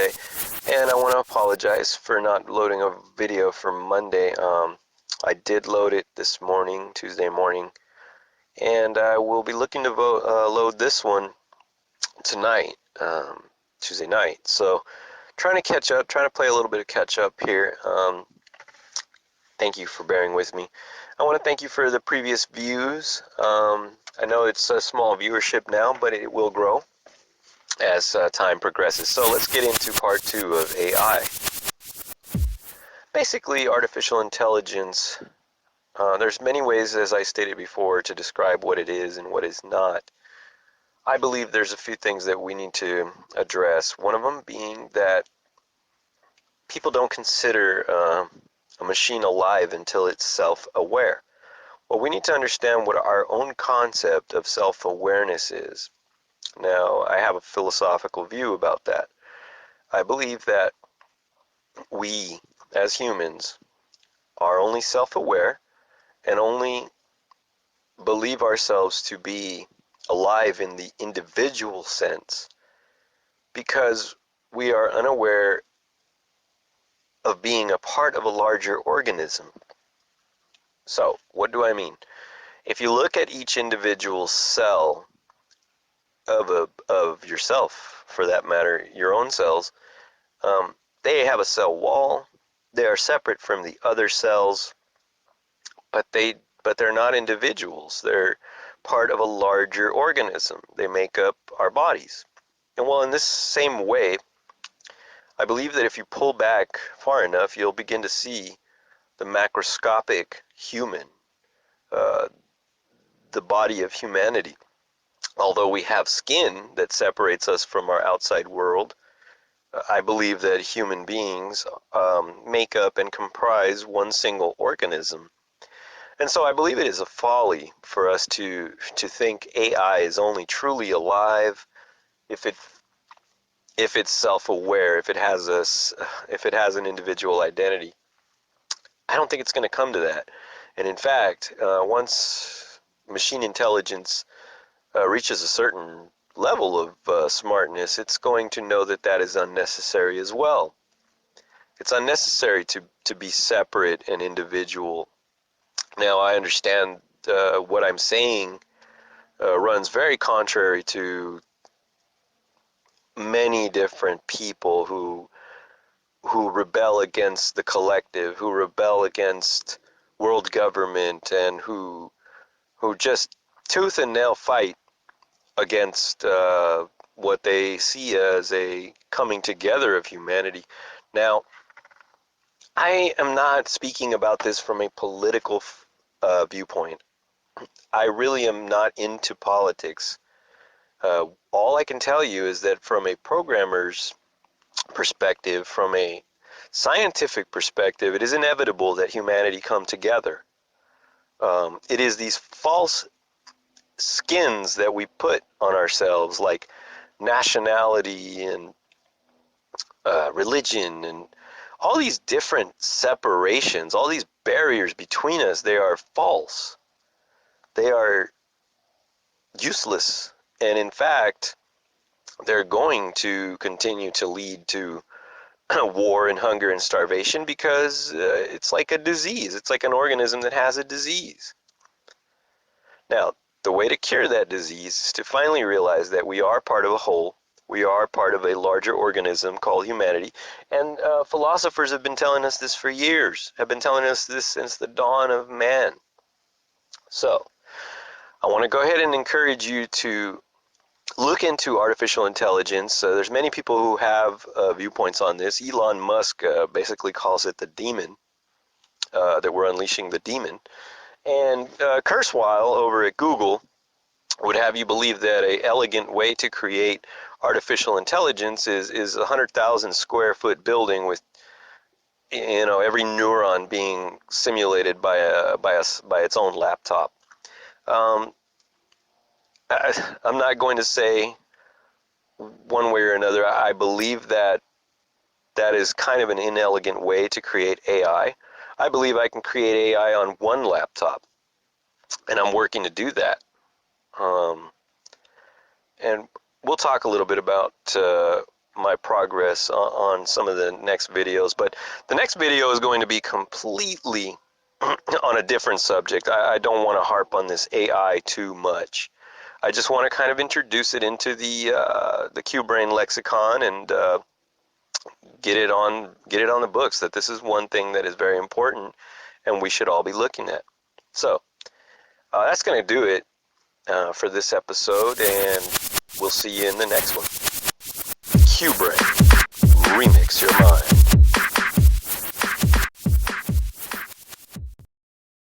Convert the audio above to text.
Sunday, and I want to apologize for not loading a video for Monday. I did load it this morning, Tuesday morning, and I will be looking to load this one tonight, Tuesday night. So trying to catch up, trying to play a little bit of catch up here. Thank you for bearing with me. I want to thank you for the previous views. I know it's a small viewership now, but it will grow as time progresses. So let's get into part 2 of AI. Basically, artificial intelligence, there's many ways, as I stated before, to describe what it is and what is not. I believe there's a few things that we need to address. One of them being that people don't consider a machine alive until it's self-aware. Well, we need to understand what our own concept of self-awareness is. Now, I have a philosophical view about that. I believe that we, as humans, are only self-aware and only believe ourselves to be alive in the individual sense because we are unaware of being a part of a larger organism. So, what do I mean? If you look at each individual cell of yourself, for that matter, your own cells, they have a cell wall. They are separate from the other cells, but they're not individuals. They're part of a larger organism. They make up our bodies. And well, in this same way, I believe that if you pull back far enough, you'll begin to see the macroscopic human, the body of humanity. Although we have skin that separates us from our outside world, I believe that human beings make up and comprise one single organism. And so I believe it is a folly for us to think AI is only truly alive if it's self-aware, if it has an individual identity. I don't think it's going to come to that. And in fact, once machine intelligence reaches a certain level of smartness, it's going to know that that is unnecessary as well. It's unnecessary to be separate and individual. Now, I understand what I'm saying runs very contrary to many different people who rebel against the collective, who rebel against world government, and who just tooth and nail fight against what they see as a coming together of humanity. Now, I am not speaking about this from a political viewpoint. I really am not into politics. All I can tell you is that from a programmer's perspective, from a scientific perspective, it is inevitable that humanity come together. It is these false skins that we put on ourselves, like nationality and religion and all these different separations, all these barriers between us. They are false. They are useless. And in fact, they're going to continue to lead to war and hunger and starvation because it's like a disease. It's like an organism that has a disease. Now, the way to cure that disease is to finally realize that we are part of a whole. We are part of a larger organism called humanity. And philosophers have been telling us this for years, have been telling us this since the dawn of man. So, I want to go ahead and encourage you to look into artificial intelligence. There's many people who have viewpoints on this. Elon Musk basically calls it the demon, that we're unleashing the demon. And Kurzweil over at Google would have you believe that an elegant way to create artificial intelligence is a 100,000 square foot building with every neuron being simulated by its own laptop. I'm not going to say one way or another. I believe that is kind of an inelegant way to create AI. I believe I can create AI on one laptop, and I'm working to do that. And we'll talk a little bit about my progress on some of the next videos. But the next video is going to be completely on a different subject. I don't want to harp on this AI too much. I just want to kind of introduce it into the QBrein lexicon and get it on the books, that this is one thing that is very important and we should all be looking at. So that's going to do it for this episode, and we'll see you in the next one. QBrein, remix your mind.